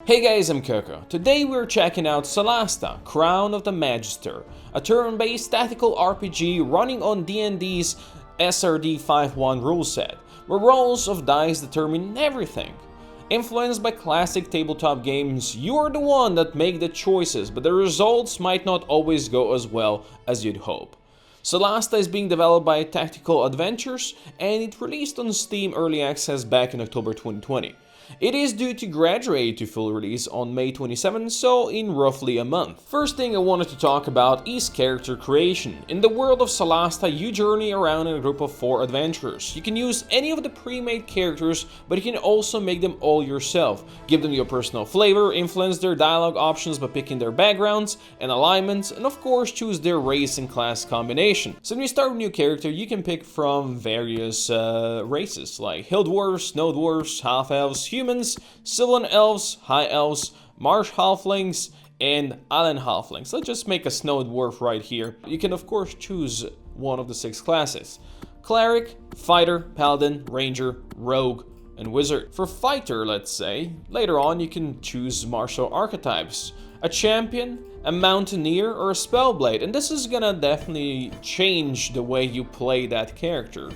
Hey guys, I'm Koko. Today we're checking out Solasta, Crown of the Magister, a turn-based tactical RPG running on D&D's SRD 5.1 rule set, where rolls of dice determine everything. Influenced by classic tabletop games, you're the one that make the choices, but the results might not always go as well as you'd hope. Solasta is being developed by Tactical Adventures, and it released on Steam Early Access back in October 2020. It is due to graduate to full release on May 27, so in roughly a month. First thing I wanted to talk about is character creation. In the world of Solasta, you journey around in a group of 4 adventurers. You can use any of the pre-made characters, but you can also make them all yourself. Give them your personal flavor, influence their dialogue options by picking their backgrounds and alignments, and of course choose their race and class combination. So when you start a new character, you can pick from various races like hill dwarves, snow dwarves, half elves, humans, sylvan elves, high elves, marsh halflings, and island halflings. Let's just make a snow dwarf right here. You can of course choose one of the 6 classes: cleric, fighter, paladin, ranger, rogue, and wizard. For fighter, let's say, later on you can choose martial archetypes: a champion, a mountaineer, or a spellblade, and this is gonna definitely change the way you play that character.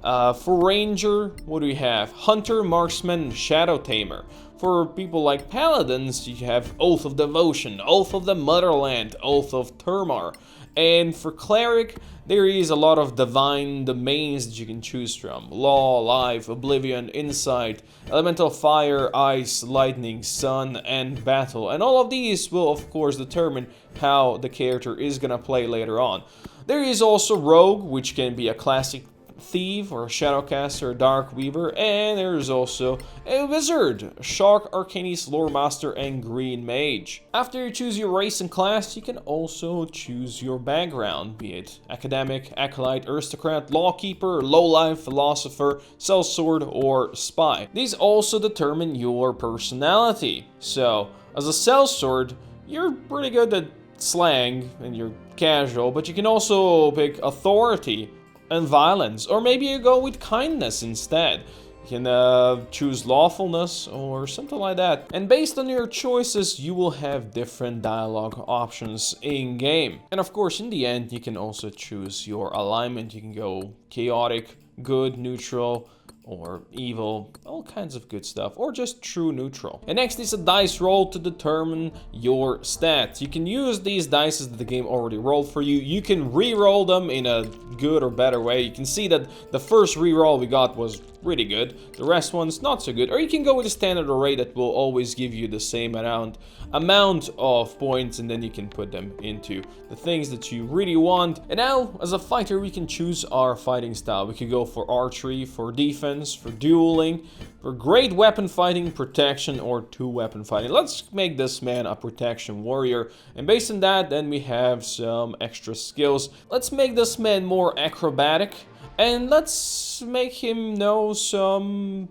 For ranger, what do we have? Hunter, marksman, shadow tamer. For people like paladins, you have Oath of Devotion, Oath of the Motherland, Oath of Termar. And for cleric, there is a lot of divine domains that you can choose from: law, life, oblivion, insight, elemental fire, ice, lightning, sun, and battle. And all of these will of course determine how the character is gonna play later on. There is also rogue, which can be a classic thief or a shadowcaster, a dark weaver, and there's also a wizard, a shark, arcanist, lore master, and green mage. After you choose your race and class, you can also choose your background, be it academic, acolyte, aristocrat, lawkeeper, lowlife, philosopher, sellsword, or spy. These also determine your personality. So as a sellsword, you're pretty good at slang and you're casual, but you can also pick authority and violence, or maybe you go with kindness instead. You can choose lawfulness or something like that. And based on your choices, you will have different dialogue options in game. And of course, in the end, you can also choose your alignment. You can go chaotic, good, neutral, or evil, all kinds of good stuff, or just true neutral. And next is a dice roll to determine your stats. You can use these dice that the game already rolled for you. You can re-roll them in a good or better way. You can see that the first re-roll we got was really good, the rest one's not so good. Or you can go with a standard array that will always give you the same amount of points, and then you can put them into the things that you really want. And now, as a fighter, we can choose our fighting style. We can go for archery, for defense, for dueling, for great weapon fighting, protection, or 2-weapon fighting. Let's make this man a protection warrior, and based on that, then we have some extra skills. Let's make this man more acrobatic, and let's make him know some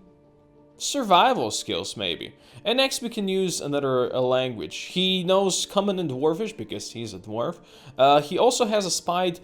survival skills maybe. And next we can use another language. He knows Common and Dwarvish because he's a dwarf. He also has a spy's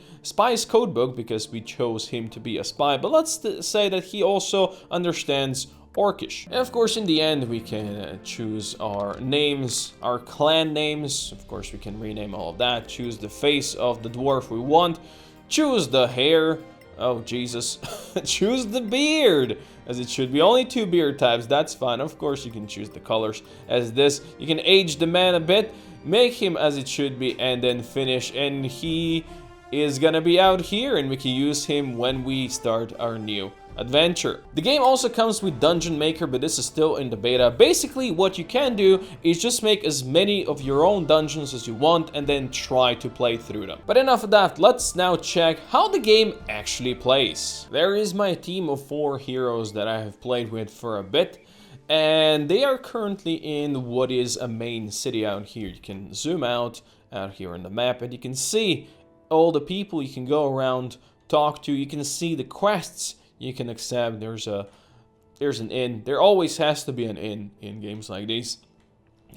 codebook because we chose him to be a spy. But let's say that he also understands Orcish. And of course in the end we can choose our names, our clan names. Of course we can rename all of that. Choose the face of the dwarf we want. Choose the hair. Oh, Jesus. Choose the beard, as it should be. Only 2 beard types, that's fine. Of course, you can choose the colors as this. You can age the man a bit, make him as it should be, and then finish. And he is gonna be out here, and we can use him when we start our new adventure. The game also comes with Dungeon Maker, but this is still in the beta. Basically, what you can do is just make as many of your own dungeons as you want and then try to play through them. But enough of that, let's now check how the game actually plays. There is my team of 4 heroes that I have played with for a bit, and they are currently in what is a main city out here. You can zoom out here on the map and you can see all the people you can go around, talk to. You can see the quests you can accept. There's an inn. There always has to be an inn in games like these.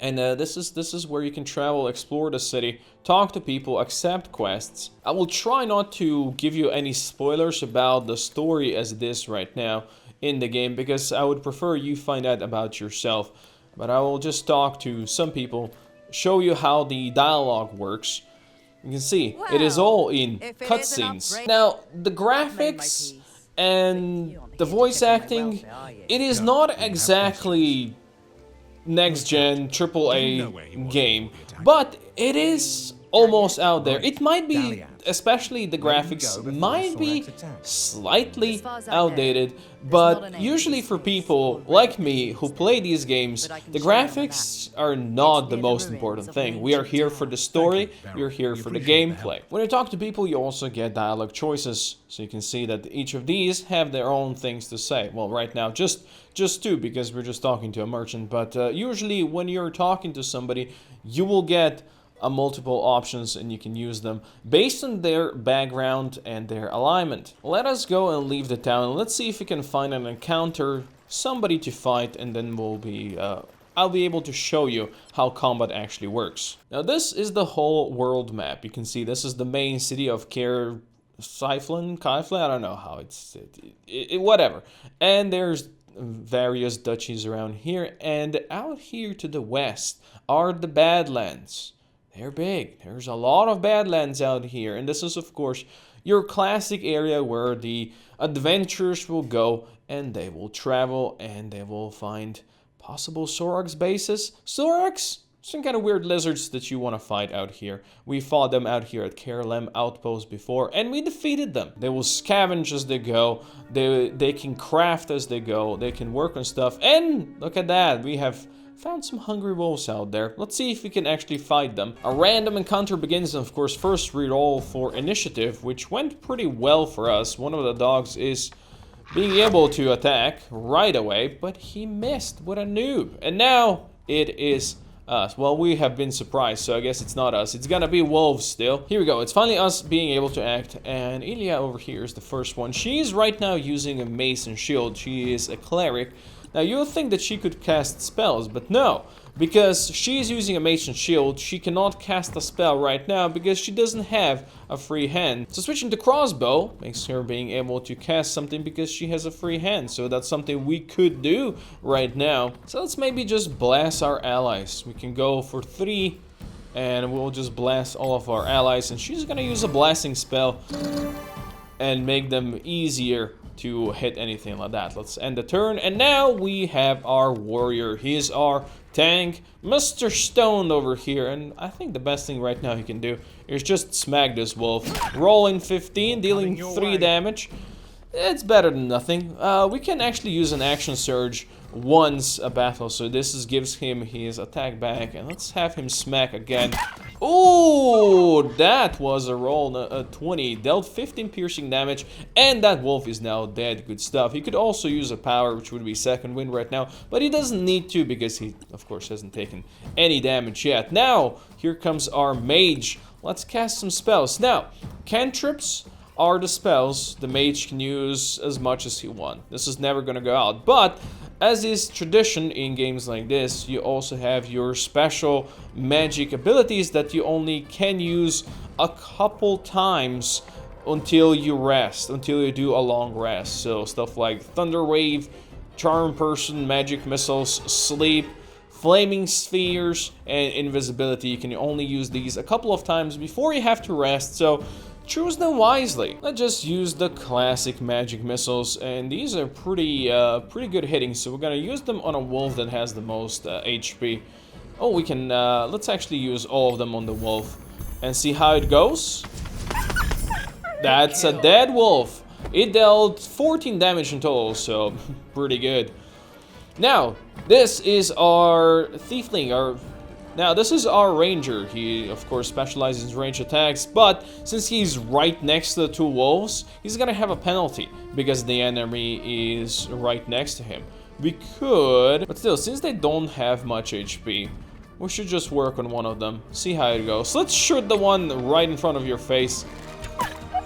And this is where you can travel, explore the city, talk to people, accept quests. I will try not to give you any spoilers about the story as it is right now in the game, because I would prefer you find out about yourself. but I will just talk to some people, show you how the dialogue works. You can see, it is all in cutscenes. Now, the graphics and the voice acting, it is not exactly next-gen AAA game, but it is almost out there. It might be, especially the graphics, might be slightly outdated, but usually for people like me who play these games, the graphics are not the most important thing. We are here for the story, we are here for the gameplay. When you talk to people, you also get dialogue choices, so you can see that each of these have their own things to say. Well, right now, just two, because we're just talking to a merchant, but usually when you're talking to somebody, you will get multiple options and you can use them based on their background and their alignment. Let us go and leave the town. Let's see if we can find an encounter, somebody to fight, and then we'll be I'll be able to show you how combat actually works. Now this is the whole world map. You can see this is the main city of Kaiflin, I don't know how it's whatever. And there's various duchies around here, and out here to the west are the Badlands. They're big. There's a lot of Badlands out here, and this is of course your classic area where the adventurers will go and they will travel and they will find possible Sorax bases. Sorax? Some kind of weird lizards that you want to fight out here. We fought them out here at Kerlem Outpost before, and we defeated them. They will scavenge as they go, they can craft as they go, they can work on stuff, and look at that, we have found some hungry wolves out there. Let's see if we can actually fight them. A random encounter begins, and of course first reroll for initiative, which went pretty well for us. One of the dogs is being able to attack right away, but he missed. What a noob. And now it is us. Well, we have been surprised, so I guess it's not us. It's gonna be wolves still. Here we go. It's finally us being able to act, and Ilya over here is the first one. She's right now using a mace and shield. She is a cleric. Now, you'll think that she could cast spells, but no. Because she's using a mace and shield, she cannot cast a spell right now because she doesn't have a free hand. So switching to crossbow makes her being able to cast something because she has a free hand. So that's something we could do right now. So let's maybe just blast our allies. We can go for 3 and we'll just blast all of our allies. And she's gonna use a blasting spell and make them easier to hit anything like that. Let's end the turn, and now we have our warrior. He is our tank, Mr. Stone over here, and I think the best thing right now he can do is just smack this wolf. Rolling 15, dealing 3 damage. It's better than nothing. We can actually use an action surge once a battle, so this gives him his attack back, and let's have him smack again. Oh, that was a roll, 20, dealt 15 piercing damage, and that wolf is now dead. Good stuff. He could also use a power, which would be second wind right now, but he doesn't need to because he, of course, hasn't taken any damage yet. Now, here comes our mage. Let's cast some spells. Now, cantrips are the spells the mage can use as much as he wants. This is never gonna go out, but as is tradition in games like this, you also have your special magic abilities that you only can use a couple times until you rest, until you do a long rest. So stuff like Thunder Wave, Charm Person, Magic Missiles, Sleep, Flaming Spheres, and Invisibility. You can only use these a couple of times before you have to rest, so choose them wisely. Let's just use the classic magic missiles, and these are pretty good hitting, so we're gonna use them on a wolf that has the most HP. Oh, we can, let's actually use all of them on the wolf and see how it goes. That's a dead wolf. It dealt 14 damage in total, so pretty good. Now, this is our Thiefling, this is our ranger. He, of course, specializes in range attacks, but since he's right next to the 2 wolves, he's gonna have a penalty because the enemy is right next to him. We could, but still, since they don't have much HP, we should just work on one of them, see how it goes. Let's shoot the one right in front of your face.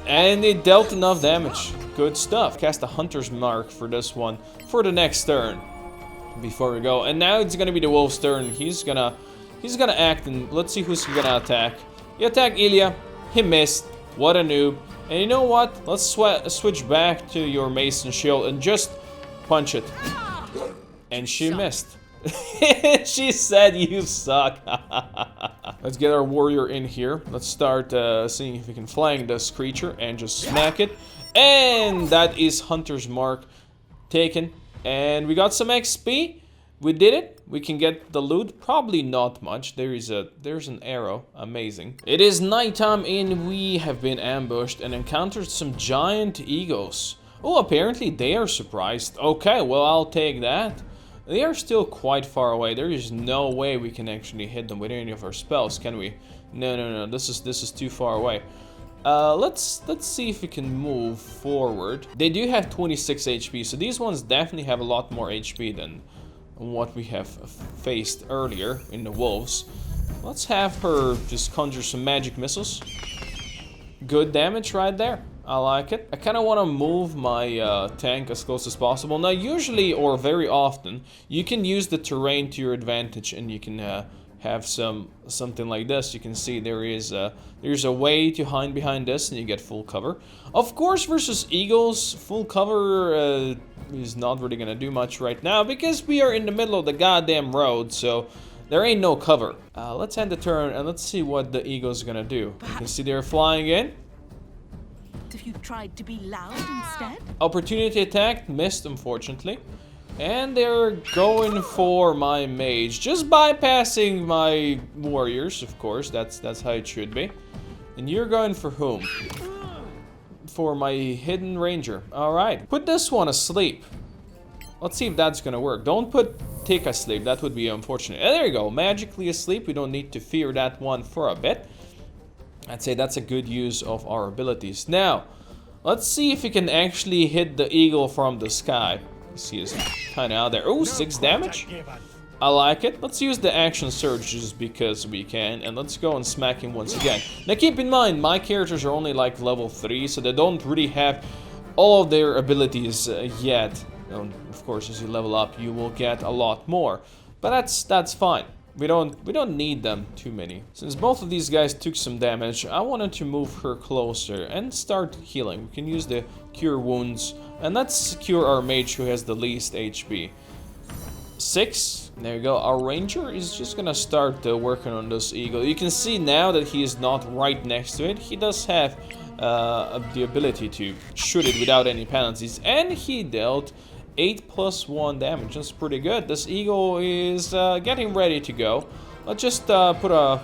And it dealt enough damage. Good stuff. Cast a Hunter's Mark for this one for the next turn before we go. And now it's gonna be the wolf's turn. He's gonna act, and let's see who's gonna attack. He attacked Ilya. He missed. What a noob. And you know what? Let's switch back to your mace and shield and just punch it. And she missed. She said you suck. Let's get our warrior in here. Let's start seeing if we can flank this creature and just smack it. And that is Hunter's Mark taken. And we got some XP. We did it. We can get the loot. Probably not much. There's an arrow. Amazing. It is nighttime and we have been ambushed and encountered some giant eagles. Oh, apparently they are surprised. Okay, well, I'll take that. They are still quite far away. There is no way we can actually hit them with any of our spells, can we? No. This is too far away. Let's see if we can move forward. They do have 26 HP, so these ones definitely have a lot more HP than what we have faced earlier in the wolves. Let's have her just conjure some magic missiles. Good damage right there. I like it. I kind of want to move my tank as close as possible. Now, usually, or very often, you can use the terrain to your advantage, and you can have something like this. You can see there's a way to hide behind this, and you get full cover. Of course, versus eagles, full cover is not really gonna do much right now because we are in the middle of the goddamn road. So there ain't no cover. Let's end the turn and let's see what the eagles are gonna do. You can see they're flying in. If you tried to be loud instead? Opportunity attack, missed unfortunately. And they're going for my mage, just bypassing my warriors, of course. That's how it should be. And you're going for whom? For my hidden ranger. Alright, put this one asleep. Let's see if that's gonna work. Don't put Tick asleep, that would be unfortunate. There you go, magically asleep. We don't need to fear that one for a bit. I'd say that's a good use of our abilities. Now, let's see if we can actually hit the eagle from the sky. See, it's kind of out there. Oh, 6 damage. I like it. Let's use the action surge just because we can. And let's go and smack him once again. Now, keep in mind, my characters are only like level 3, so they don't really have all of their abilities yet. And of course, as you level up, you will get a lot more. But that's fine. We don't need them too many. Since both of these guys took some damage, I wanted to move her closer and start healing. We can use the cure wounds, and let's cure our mage who has the least HP. 6. There you go. Our ranger is just gonna start working on this eagle. You can see now that he is not right next to it. He does have the ability to shoot it without any penalties, and he dealt 8 + 1 damage. That's pretty good. This eagle is getting ready to go. Let's just put a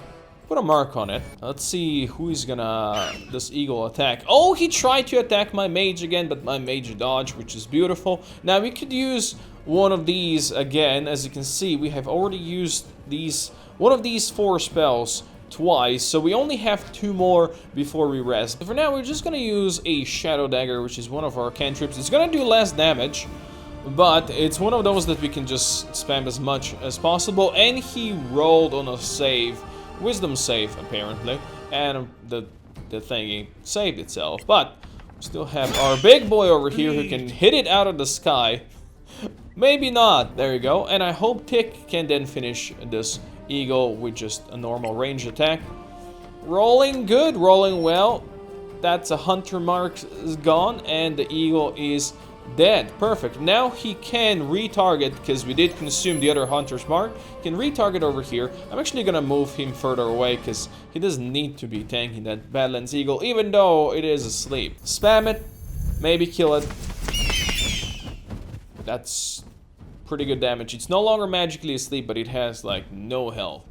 mark on it. Let's see who is gonna this eagle attack. Oh, he tried to attack my mage again, but my mage dodged, which is beautiful. Now we could use one of these again. As you can see, we have already used one of these 4 spells twice, so we only have 2 more before we rest. But for now, we're just gonna use a shadow dagger, which is one of our cantrips. It's gonna do less damage, but it's one of those that we can just spam as much as possible. And he rolled on a save, wisdom save apparently, and the thingy saved itself. But we still have our big boy over here who can hit it out of the sky. Maybe not. There you go. And I hope Tick can then finish this eagle with just a normal range attack. Rolling good, rolling well. That's a hunter mark is gone, and the eagle is dead. Perfect. Now he can retarget, because we did consume the other hunter's mark. He can retarget over here. I'm actually gonna move him further away because he doesn't need to be tanking that Badlands Eagle, even though it is asleep. Spam it, maybe kill it. That's pretty good damage. It's no longer magically asleep, but it has like no health.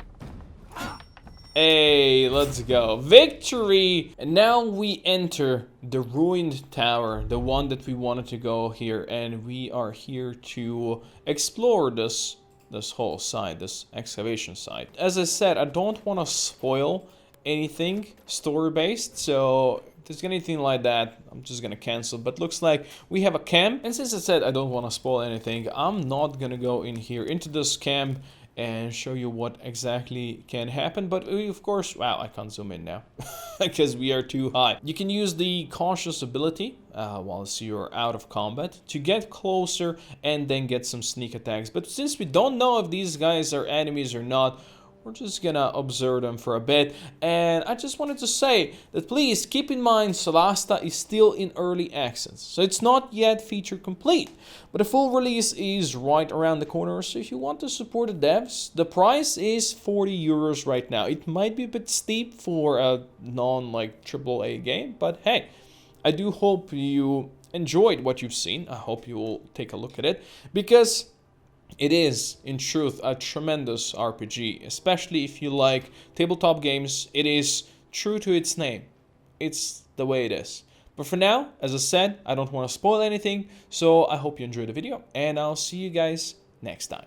Hey, let's go. Victory! And now we enter the ruined tower, the one that we wanted to go here, and we are here to explore this whole side, this excavation site. As I said, I don't want to spoil anything story-based, so if there's anything like that, I'm just gonna cancel. But looks like we have a camp, and since I said I don't want to spoil anything, I'm not gonna go in here into this camp and show you what exactly can happen. But we, of course, wow, I can't zoom in now because we are too high. You can use the cautious ability whilst you're out of combat to get closer and then get some sneak attacks. But since we don't know if these guys are enemies or not, We're just gonna observe them for a bit. And I just wanted to say that please keep in mind Solasta is still in early access. So it's not yet feature complete. But the full release is right around the corner. So if you want to support the devs, the price is 40 euros right now. It might be a bit steep for a non-like AAA game. But hey, I do hope you enjoyed what you've seen. I hope you will take a look at it. Because it is, in truth, a tremendous RPG, especially if you like tabletop games. It is true to its name. It's the way it is. But for now, as I said, I don't want to spoil anything, so I hope you enjoyed the video, and I'll see you guys next time.